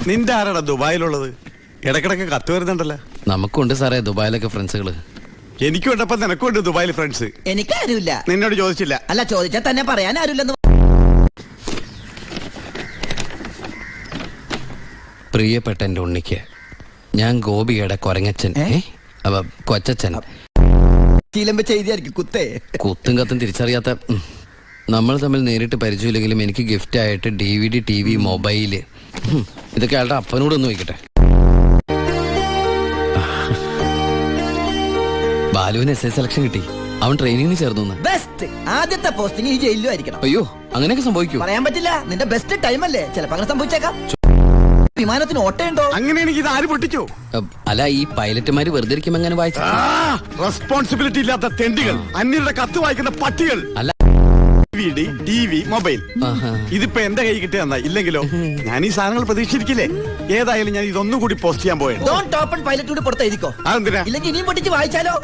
നിന്റെ ആരാടാ ദുബായിലുള്ളത്? ഇടക്കിടക്ക് കത്ത് വരുന്നുണ്ടല്ലോ. നമുക്കുണ്ട് സാറേ ദുബായിലൊക്കെ ഫ്രണ്ട്സുകള്. എനിക്കുണ്ടപ്പോ നിനക്കുണ്ട് ദുബായിൽ ഫ്രണ്ട്സ്. എനിക്കാരുമില്ല. നിന്നോട് ചോദിച്ചില്ല. അല്ല, ചോദിച്ചാൽ തന്നെ പറയാൻ ആരുമില്ലെന്ന്. പ്രിയപ്പെട്ട എന്റെ ഉണ്ണിക്ക് ഞാൻ ഗോപികയുടെ കൊരങ്ങച്ചൻ, കൊച്ചച്ചൻ. ചീലമ്പ ചെയ്തിയായിരിക്കും കുത്തേ. കുത്തും കത്തും തിരിച്ചറിയാത്ത നമ്മൾ തമ്മിൽ നേരിട്ട് പരിചയമില്ലെങ്കിലും എനിക്ക് ഗിഫ്റ്റ് ആയിട്ട് DVD, TV, മൊബൈല്, ഇതൊക്കെ അയാളുടെ അപ്പനോടൊന്ന് വയ്ക്കട്ടെ. ബാലുവിന് SA സെലക്ഷൻ കിട്ടി. അവൻ ട്രെയിനിങ്ങിന് ചേർന്നു. ബെസ്റ്റ്. ആദ്യത്തെ പോസ്റ്റിംഗ് ഈ ജയിലിലും ആയിരിക്കണം. അയ്യോ, അങ്ങനെയൊക്കെ സംഭവിക്കൂ? പറയാൻ പറ്റില്ല. നിന്റെ ബെസ്റ്റ് ടൈം അല്ലേ, ചിലപ്പോ അങ്ങനെ സംഭവിച്ചേക്കാം. വിമാനത്തിന് ഓട്ടയുണ്ടോ? അങ്ങനെ എനിക്ക് ഇത് ആര് പൊട്ടിച്ചു? അല്ല, ഈ പൈലറ്റുമാര് വെറുതെ ഇരിക്കുമ്പോ എങ്ങനെ വായിച്ചു? റെസ്പോൺസിബിലിറ്റി ഇല്ലാത്ത തെണ്ടികൾ, അന്യരുടെ കത്ത് വായിക്കുന്ന പട്ടികൾ. അല്ല, DVD, TV, മൊബൈൽ, ഇതിപ്പോ എന്റെ കൈ കിട്ടിയ ഇല്ലെങ്കിലോ? ഞാൻ ഈ സാധനങ്ങൾ പ്രതീക്ഷിച്ചിരിക്കില്ലേ? ഏതായാലും ഞാൻ ഇതൊന്നും കൂടി പോസ്റ്റ് ചെയ്യാൻ പോയത്. ഡോണ്ട് ഓപ്പൺ പൈലറ്റ് കൂടി പുറത്ത് എഴുതിക്കോ. അതെന്തിനാ? ഇല്ലെങ്കിൽ ഇനിയും പൊട്ടിച്ച് വായിച്ചാലോ?